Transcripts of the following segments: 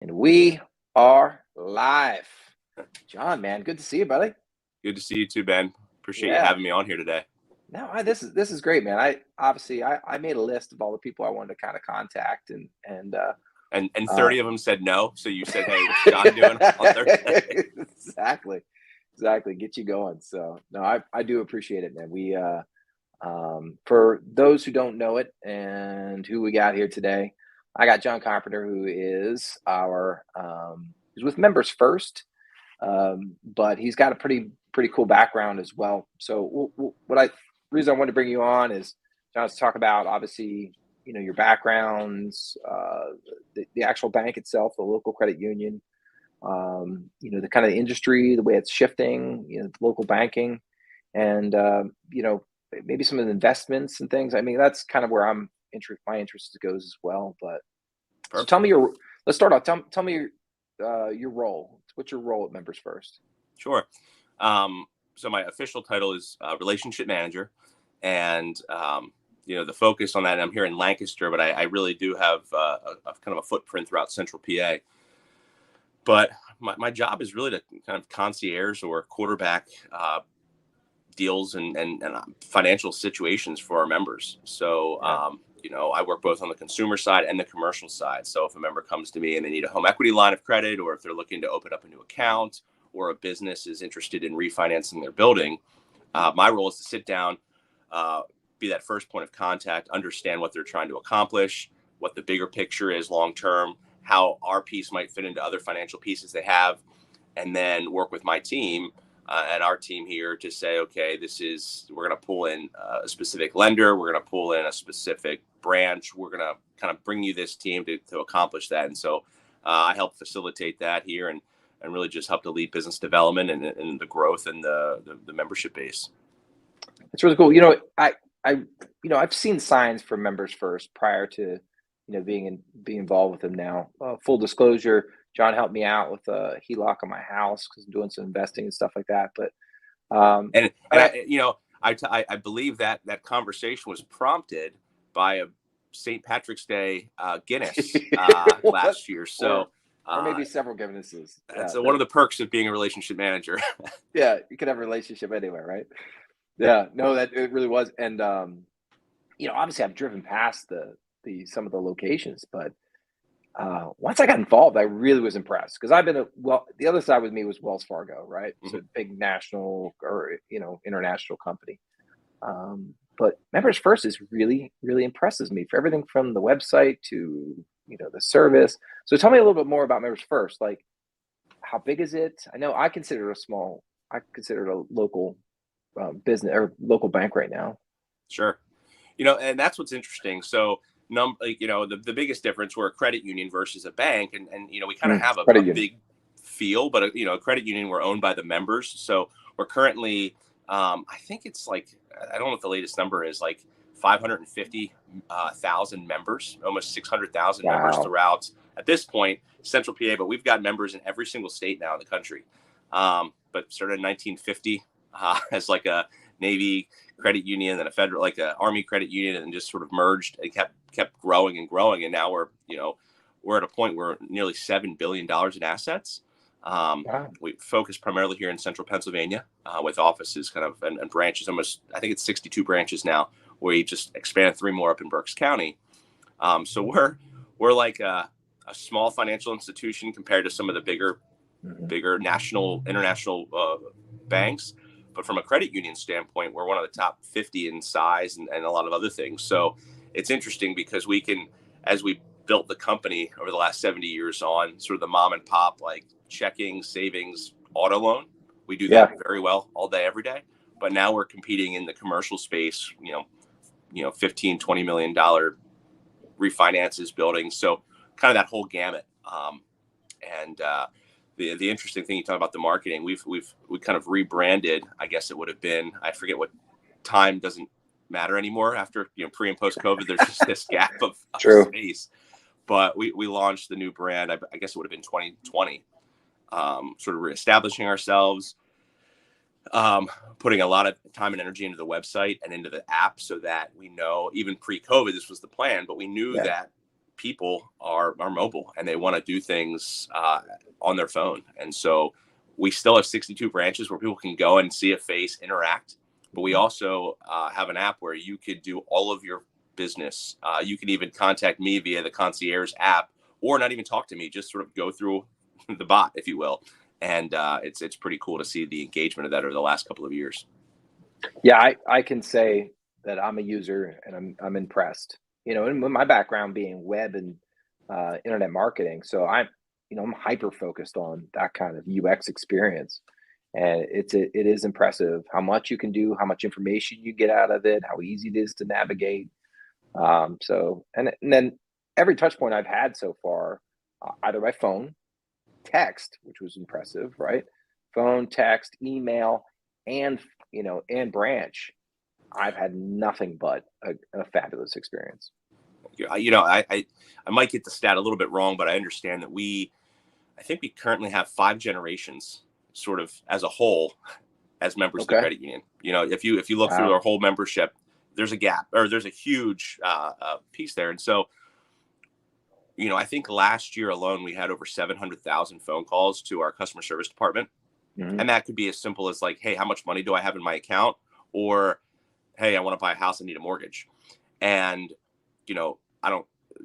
And we are live. John, man, good to see you, buddy. Good to see you too, Ben. Appreciate you Yeah. having me on here today. No, this is great, man. I made a list of all the people I wanted to kind of contact and And uh 30 of them said no. So you said, hey, what's John doing on Thursday? exactly. Exactly. Get you going. So no, I do appreciate it, man. For those who don't know it and who we got here today, I got John Carpenter, who is our he's with Members First. But he's got a pretty cool background as well. So what I reason I wanted to bring you on is John to talk about obviously your backgrounds, the actual bank itself, the local credit union, the kind of industry, the way it's shifting, local banking, and maybe some of the investments and things. I mean, that's kind of where my interest goes as well. But so Perfect. let's start off. Tell me your role. What's your role at Members First? Sure. So my official title is relationship manager. And, the focus on that, I'm here in Lancaster, but I really do have a kind of a footprint throughout central PA. But my job is really to kind of concierge or quarterback deals and financial situations for our members. So, I work both on the consumer side and the commercial side. So if a member comes to me and they need a home equity line of credit, or if they're looking to open up a new account, or a business is interested in refinancing their building, my role is to sit down, be that first point of contact, understand what they're trying to accomplish, what the bigger picture is long term, how our piece might fit into other financial pieces they have, and then work with my team and our team here to say, okay, we're going to pull in a specific lender, we're going to pull in a specific branch, we're going to kind of bring you this team to accomplish that. And so I help facilitate that here and really just help to lead business development and the growth and the membership base. It's really cool. I've seen signs for Members First prior to being involved with them now. Full disclosure, John helped me out with a HELOC on my house because I'm doing some investing and stuff like that. But I believe that conversation was prompted by a St. Patrick's Day Guinness last year. So, or maybe several Guinnesses. That's one of the perks of being a relationship manager. Yeah, you can have a relationship anywhere, right? Yeah, no, that it really was. And obviously I've driven past some of the locations, but once I got involved, I really was impressed because the other side with me was Wells Fargo, right? It's a big national or international company. But Members First is really, really impresses me for everything from the website to the service. So tell me a little bit more about Members First. Like, how big is it? I know I consider it a local business or local bank right now. Sure. And that's what's interesting. So, the biggest difference, we're a credit union versus a bank. And we kind of have a big feel, but a credit union, we're owned by the members. So we're currently, I think it's like, I don't know what the latest number is, like 550,000 members, almost 600,000 members throughout, at this point, central PA, but we've got members in every single state now in the country. But started in 1950 as like a Navy credit union, then a federal, like a Army credit union, and just sort of merged and kept growing and growing. And now we're at a point where nearly $7 billion in assets. We focus primarily here in central Pennsylvania with offices kind of and branches, almost, I think it's 62 branches now. We just expanded 3 more up in Berks County. So we're like a small financial institution compared to some of the bigger national, international banks. But from a credit union standpoint, we're one of the top 50 in size and a lot of other things. So it's interesting because we can, as we built the company over the last 70 years on sort of the mom and pop, like checking, savings, auto loan, we do that very well all day, every day. But now we're competing in the commercial space, $15, $20 million refinances, buildings. So kind of that whole gamut. The interesting thing you talk about the marketing, we kind of rebranded. I guess it would have been, I forget what time, doesn't matter anymore after pre and post COVID. There's just this gap of space. But we launched the new brand. I guess it would have been 2020. Sort of reestablishing ourselves, putting a lot of time and energy into the website and into the app, so that we know, even pre-COVID, this was the plan, but we knew that people are mobile and they want to do things on their phone. And so we still have 62 branches where people can go and see a face, interact. But we also have an app where you could do all of your business. You can even contact me via the concierge app, or not even talk to me, just sort of go through the bot, if you will. And it's pretty cool to see the engagement of that over the last couple of years. Yeah, I can say that I'm a user and I'm impressed. And with my background being web and internet marketing, so I'm hyper focused on that kind of UX experience, and it is impressive how much you can do, how much information you get out of it, how easy it is to navigate. And then every touch point I've had so far, either by phone, text, which was impressive, right? Phone, text, email, and and branch. I've had nothing but a fabulous experience. I might get the stat a little bit wrong, but I understand that I think we currently have 5 generations sort of as a whole as members of the credit union. If you look through our whole membership, there's a gap, or there's a huge piece there. And so, I think last year alone, we had over 700,000 phone calls to our customer service department. Mm-hmm. And that could be as simple as like, hey, how much money do I have in my account? Or, hey, I want to buy a house, I need a mortgage. And,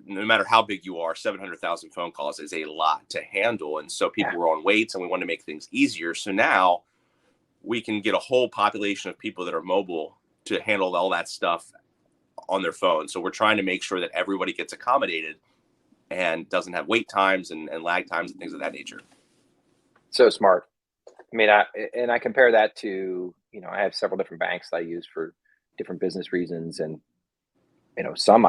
no matter how big you are, 700,000 phone calls is a lot to handle. And so people were on waits, and we want to make things easier. So now we can get a whole population of people that are mobile to handle all that stuff on their phone. So we're trying to make sure that everybody gets accommodated and doesn't have wait times and lag times and things of that nature. So smart. I mean, I compare that to, I have several different banks that I use for different business reasons. And, some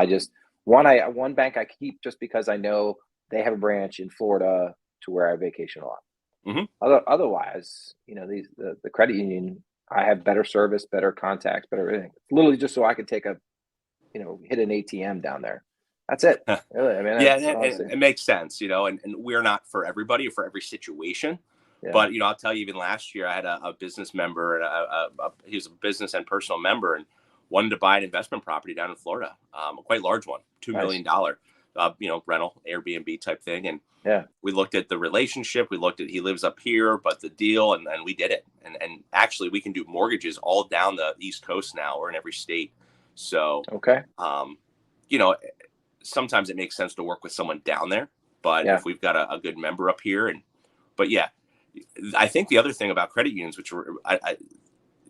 one bank I keep just because I know they have a branch in Florida to where I vacation a lot. Mm-hmm. Otherwise, the credit union, I have better service, better contacts, better everything. Literally just so I could take hit an ATM down there. That's it. Really. I mean, it makes sense, and we're not for everybody or for every situation. Yeah. But, I'll tell you, even last year, I had a business member, and he was a business and personal member, and wanted to buy an investment property down in Florida, a quite large one, $2 million, rental, Airbnb type thing. And we looked at the relationship. We looked at, he lives up here, but the deal, and we did it. And actually, we can do mortgages all down the East Coast now, or in every state. So, sometimes it makes sense to work with someone down there. But if we've got a good member up here, I think the other thing about credit unions, which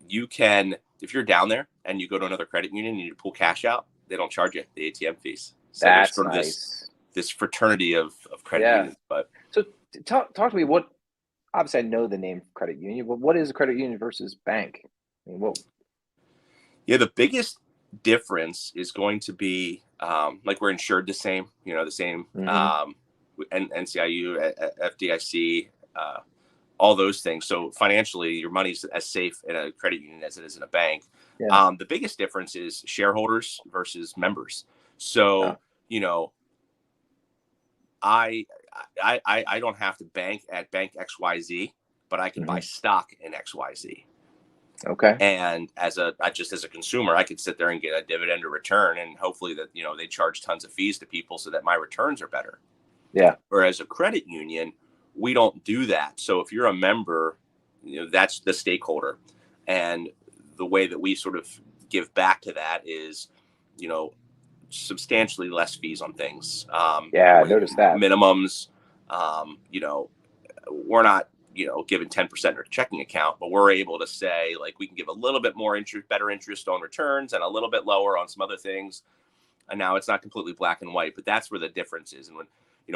you can, if you're down there and you go to another credit union and you pull cash out, they don't charge you the ATM fees. So that's sort of nice. This fraternity of credit unions. But so talk to me. What, obviously I know the name credit union, but what is a credit union versus bank? I mean, the biggest difference is going to be like we're insured the same, the same, mm-hmm. And NCIU, FDIC, all those things. So financially, your money's as safe in a credit union as it is in a bank. Yeah. The biggest difference is shareholders versus members. So, I don't have to bank at bank XYZ, but I can mm-hmm. buy stock in XYZ. Okay. And as a consumer, I could sit there and get a dividend or return, and hopefully that, they charge tons of fees to people so that my returns are better. Yeah. Whereas a credit union, we don't do that. So if you're a member, that's the stakeholder. And the way that we sort of give back to that is, substantially less fees on things. I noticed that. Minimums, we're not, given 10% in our checking account, but we're able to say, like, we can give a little bit more interest, better interest on returns, and a little bit lower on some other things. And now it's not completely black and white, but that's where the difference is. And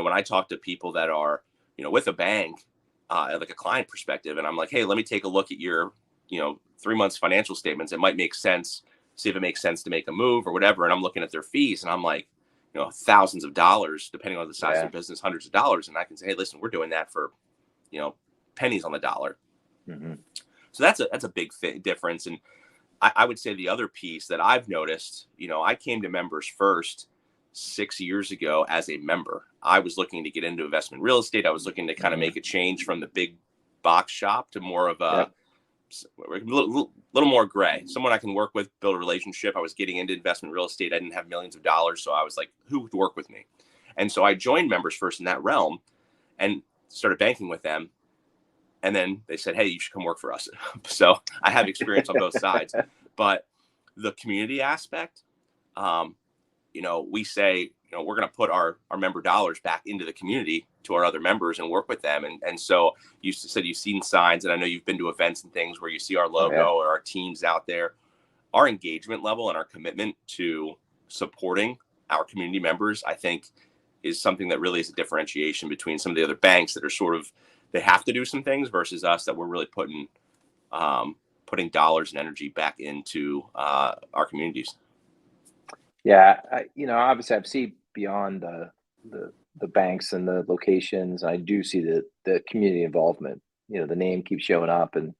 when I talk to people that are, with a bank, like a client perspective, and I'm like, hey, let me take a look at your, 3 months financial statements. It might make sense, see if it makes sense to make a move or whatever. And I'm looking at their fees, and I'm like, thousands of dollars, depending on the size of the business, hundreds of dollars. And I can say, hey, listen, we're doing that for, pennies on the dollar. Mm-hmm. So that's a big difference. And I would say the other piece that I've noticed, I came to members first 6 years ago as a member. I was looking to get into investment real estate. I was looking to kind of make a change from the big box shop to more of a little more gray, someone I can work with, build a relationship. I was getting into investment real estate. I didn't have millions of dollars. So I was like, who would work with me? And so I joined Members First in that realm and started banking with them. And then they said, hey, you should come work for us. So I have experience on both sides. But the community aspect, we say, we're going to put our member dollars back into the community to our other members and work with them. And so you said you've seen signs, and I know you've been to events and things where you see our logo or our teams out there. Our engagement level and our commitment to supporting our community members, I think, is something that really is a differentiation between some of the other banks that are sort of, they have to do some things versus us that we're really putting dollars and energy back into our communities. Yeah, obviously I've seen beyond the banks and the locations. I do see the community involvement. The name keeps showing up, and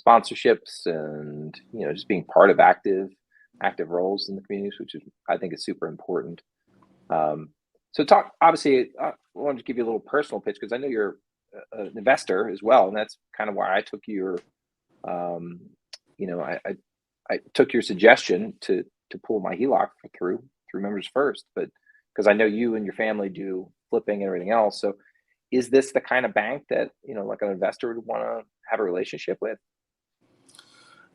sponsorships, and just being part of active roles in the communities, which is, I think, is super important. So obviously, I wanted to give you a little personal pitch because I know you're an investor as well, and that's kind of why I took your, I took your suggestion to pull my HELOC through Members First, but because I know you and your family do flipping and everything else. So is this the kind of bank that, like an investor would want to have a relationship with? I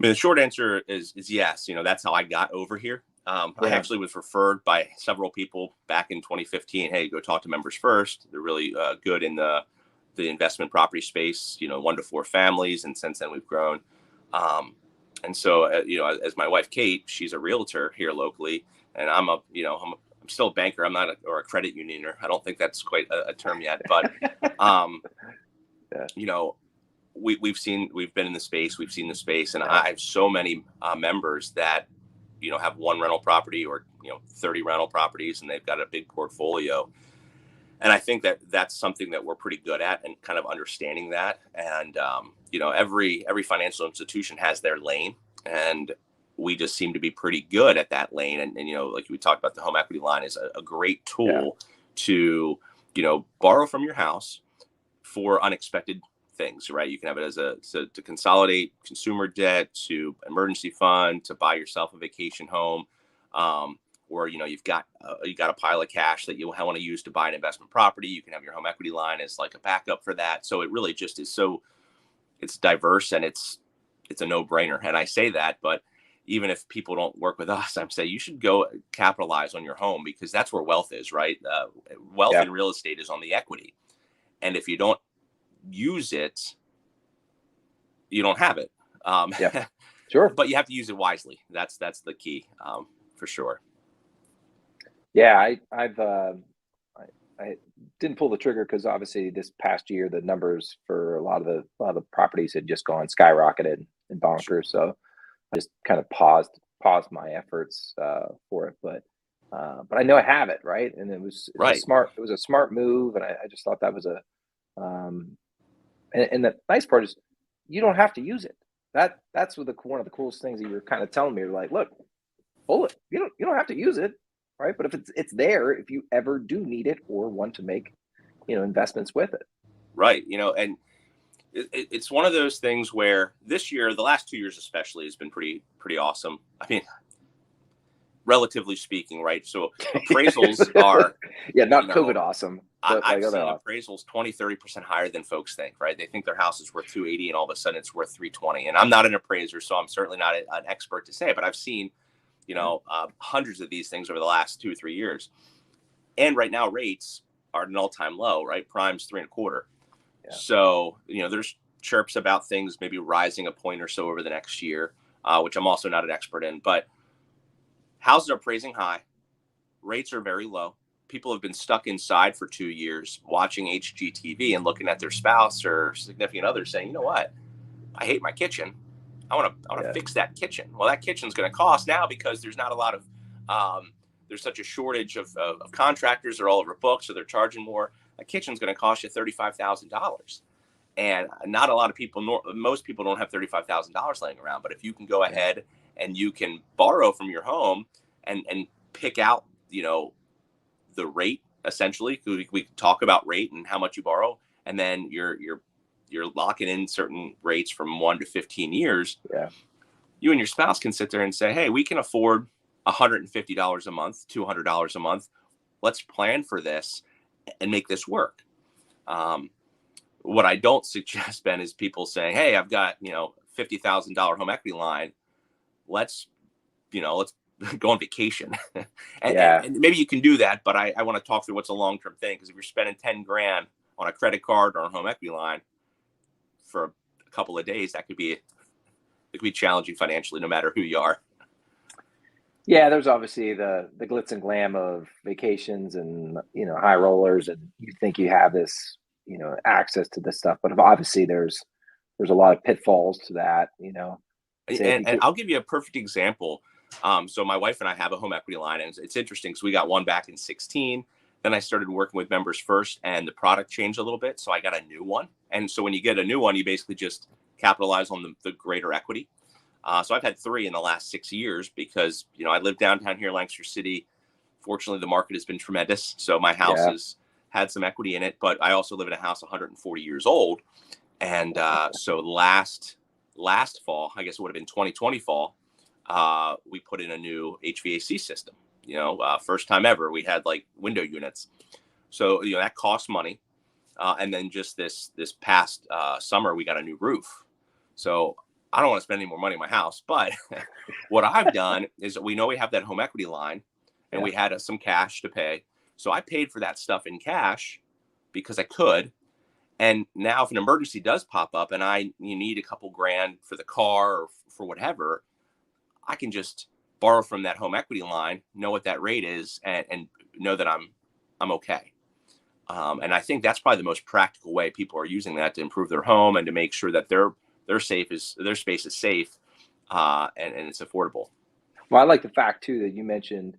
mean, the short answer is yes. That's how I got over here. I actually was referred by several people back in 2015. Hey, go talk to Members First. They're really good in the investment property space, 1 to 4 families. And since then we've grown. And so, as my wife, Kate, she's a realtor here locally, and I'm still a banker. I'm not or a credit unioner. I don't think that's quite a term yet, but, we've been in the space, we've seen the space, and I have so many members that, have 1 rental property or, 30 rental properties, and they've got a big portfolio. And I think that that's something that we're pretty good at, and kind of understanding that. And, every financial institution has their lane, and we just seem to be pretty good at that lane. And like we talked about, the home equity line is a great tool to, borrow from your house for unexpected things, right? You can have it to consolidate consumer debt, to emergency fund, to buy yourself a vacation home. Or, you've got a pile of cash that you want to use to buy an investment property. You can have your home equity line as like a backup for that. So it really just is it's diverse, and it's a no-brainer. And I say that, but even if people don't work with us, I'm saying you should go capitalize on your home, because that's where wealth is, right? Wealth in real estate is on the equity. And if you don't use it, you don't have it. Sure. But you have to use it wisely. That's the key, for sure. Yeah, I didn't pull the trigger because obviously this past year the numbers for a lot of the properties had just gone skyrocketed and bonkers. So I just kind of paused my efforts for it, but I know I have it, right, and it was a smart move, and I just thought that was and the nice part is you don't have to use it. That's one of the coolest things that you were kind of telling me. You're like, look, pull it. You don't have to use it. Right. But if it's there, if you ever do need it or want to make, investments with it. Right. And it's one of those things where this year, the last 2 years especially, has been pretty awesome. I mean, relatively speaking, right? So appraisals are not COVID awesome. I've seen appraisals 20-30% higher than folks think, right? They think their house is worth 280 and all of a sudden it's worth 320. And I'm not an appraiser, so I'm certainly not an expert to say, but I've seen hundreds of these things over the last 2 or 3 years. And right now rates are at an all-time low, right? Prime's 3.25. Yeah. So, there's chirps about things maybe rising a point or so over the next year, which I'm also not an expert in, but houses are appraising high. Rates are very low. People have been stuck inside for 2 years watching HGTV and looking at their spouse or significant other saying, you know what? I hate my kitchen. I want to fix that kitchen. Well, that kitchen's going to cost now because there's not a lot of, there's such a shortage of contractors. They're all over books, so they're charging more. A kitchen's going to cost you $35,000. And not a lot of people, most people don't have $35,000 laying around. But if you can go ahead and you can borrow from your home and pick out, the rate, essentially, we talk about rate and how much you borrow, and then you're locking in certain rates from 1 to 15 years. Yeah. You and your spouse can sit there and say, hey, we can afford $150 a month, $200 a month. Let's plan for this. and make this work. What I don't suggest, Ben, is people saying, hey, I've got, $50,000 home equity line. Let's go on vacation. and maybe you can do that, but I want to talk through what's a long-term thing. Because if you're spending 10 grand on a credit card or a home equity line for a couple of days, it could be challenging financially, no matter who you are. Yeah, there's obviously the glitz and glam of vacations and, high rollers, and you think you have this, access to this stuff, but obviously there's a lot of pitfalls to that, And I'll give you a perfect example. So my wife and I have a home equity line, and it's interesting because we got one back in 2016. Then I started working with Members First, and the product changed a little bit, so I got a new one. And so when you get a new one, you basically just capitalize on the greater equity. So I've had 3 in the last 6 years because, I live downtown here in Lancaster City. Fortunately, the market has been tremendous. So my house has had some equity in it, but I also live in a house 140 years old. And so last fall, I guess it would have been 2020 fall, we put in a new HVAC system. First time ever, we had like window units. So, that costs money. And then just this past summer, we got a new roof. So I don't want to spend any more money in my house, but what I've done is we know we have that home equity line, and we had some cash to pay. So I paid for that stuff in cash because I could. And now if an emergency does pop up and you need a couple grand for the car or for whatever, I can just borrow from that home equity line, know what that rate is, and know that I'm okay. And I think that's probably the most practical way people are using that to improve their home and to make sure that their space is safe, and it's affordable. Well, I like the fact too that you mentioned,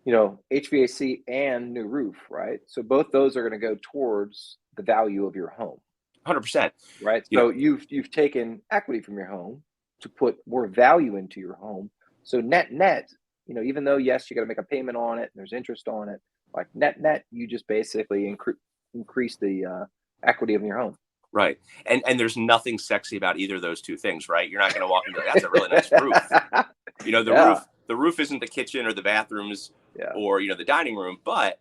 HVAC and new roof, right? So both those are going to go towards the value of your home. 100%. Right. So you've taken equity from your home to put more value into your home. So net, even though, yes, you got to make a payment on it and there's interest on it, like net, you just basically increase the equity of your home. Right. And there's nothing sexy about either of those two things, right? You're not going to walk into, that's a really nice roof. The roof isn't the kitchen or the bathrooms or, the dining room. But,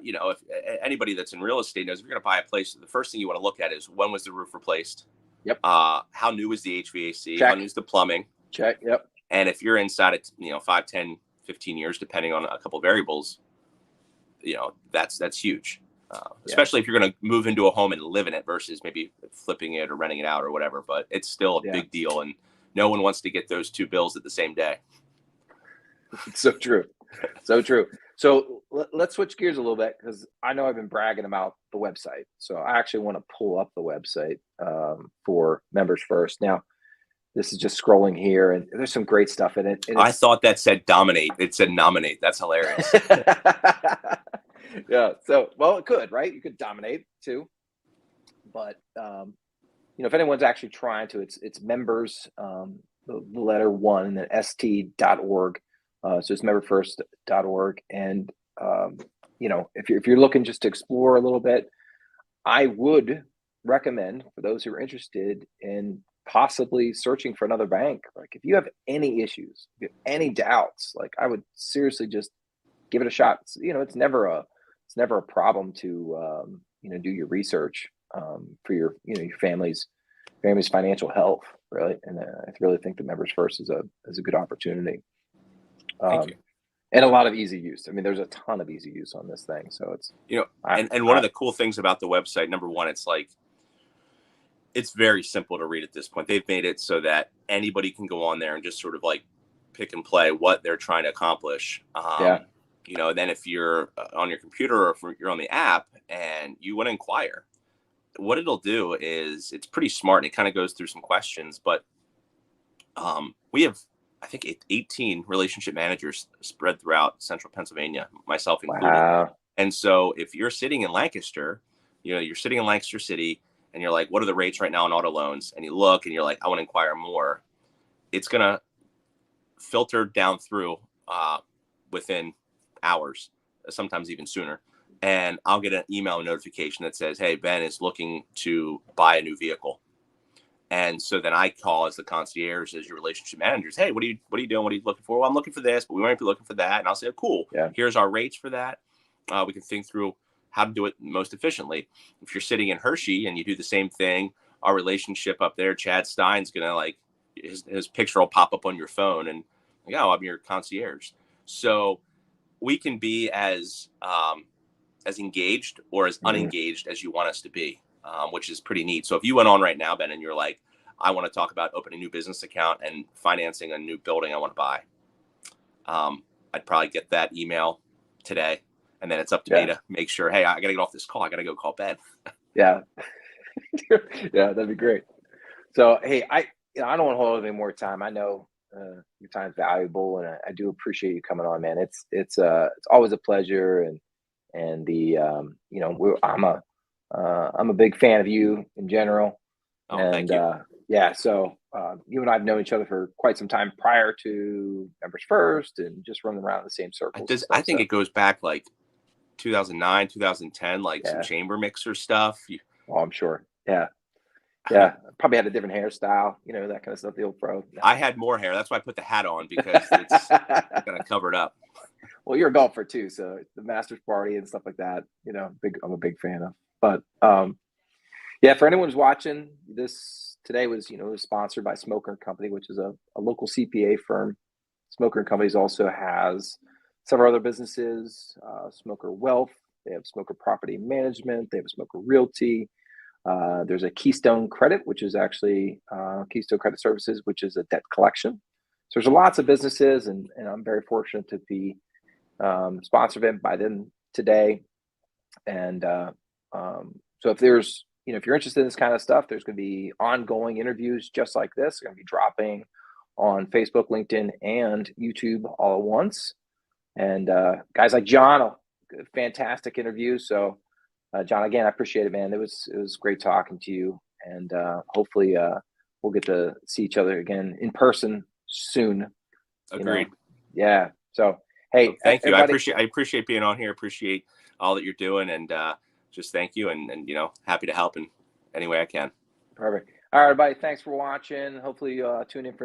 if anybody that's in real estate knows, if you're going to buy a place, the first thing you want to look at is when was the roof replaced? Yep. How new is the HVAC? Check. How new is the plumbing? Check. Yep. And if you're inside it, 5, 10, 15 years, depending on a couple of variables, that's huge. Especially if you're going to move into a home and live in it versus maybe flipping it or renting it out or whatever. But it's still a big deal, and no one wants to get those 2 bills at the same day. So true. So true. So let's switch gears a little bit, because I know I've been bragging about the website. So I actually want to pull up the website for Members First. Now, this is just scrolling here, and there's some great stuff in it. I thought that said dominate. It said nominate. That's hilarious. Yeah. So, well, it could, right? You could dominate too. But, if anyone's actually trying to, it's members, the letter 1, and then st.org. So it's memberfirst.org. And, if you're looking just to explore a little bit, I would recommend, for those who are interested in possibly searching for another bank, like if you have any issues, if you have any doubts, like I would seriously just give it a shot. It's never a problem to, do your research for your family's financial health, really. And I really think the Members First is a good opportunity. Thank you. And a lot of easy use. I mean, there's a ton of easy use on this thing. So it's, and one of the cool things about the website, number one, it's very simple to read at this point. They've made it so that anybody can go on there and just sort of like pick and play what they're trying to accomplish. Then if you're on your computer or if you're on the app and you want to inquire, what it'll do is it's pretty smart, and it kind of goes through some questions, but we have, I think, 18 relationship managers spread throughout central Pennsylvania, myself included. Wow. And so if you're sitting in Lancaster, you're sitting in Lancaster City and you're like, what are the rates right now on auto loans? And you look and you're like, I want to inquire more. It's going to filter down through within hours, sometimes even sooner. And I'll get an email notification that says, hey, Ben is looking to buy a new vehicle. And so then I call as the concierge, as your relationship managers. Hey, what are you doing? What are you looking for? Well, I'm looking for this, but we might be looking for that. And I'll say, oh, cool. Yeah. Here's our rates for that. We can think through how to do it most efficiently. If you're sitting in Hershey and you do the same thing, our relationship up there, Chad Stein's going to like, his picture will pop up on your phone and like, oh, I'm your concierge. So we can be as engaged or as unengaged as you want us to be, which is pretty neat. So if you went on right now, Ben, and you're like, I want to talk about opening a new business account and financing a new building I want to buy, I'd probably get that email today. And then it's up to me to make sure, hey, I got to get off this call. I got to go call Ben. Yeah. Yeah, that'd be great. So, hey, I don't want to hold any more time. I know your time's valuable, and I do appreciate you coming on, man. It's always a pleasure, and the I'm a big fan of you in general. Oh, and thank you. Yeah, so you and I have known each other for quite some time prior to Members First, and just running around in the same circles. I think it goes back like 2009, 2010, like some chamber mixer stuff. Oh, I'm sure. Yeah. Yeah. Probably had a different hairstyle, that kind of stuff, the old pro. No. I had more hair. That's why I put the hat on, because it's kind of covered up. Well, you're a golfer too. So the Masters party and stuff like that, I'm a big fan of. But yeah, for anyone who's watching, this today was sponsored by Smoker & Company, which is a local CPA firm. Smoker & Companies also has several other businesses, Smoker Wealth. They have Smoker Property Management. They have Smoker Realty. There's a Keystone Credit, which is actually Keystone Credit Services, which is a debt collection. So there's lots of businesses, and I'm very fortunate to be sponsored by them today. And so if there's, if you're interested in this kind of stuff, there's going to be ongoing interviews just like this. They're going to be dropping on Facebook, LinkedIn, and YouTube all at once. And guys like John, fantastic interview. So John, again, I appreciate it, man. It was great talking to you, and hopefully we'll get to see each other again in person soon. Agreed. Yeah. So hey, thank you. I appreciate being on here. Appreciate all that you're doing, and just thank you, and happy to help in any way I can. Perfect. All right, everybody. Thanks for watching. Hopefully tune in for next.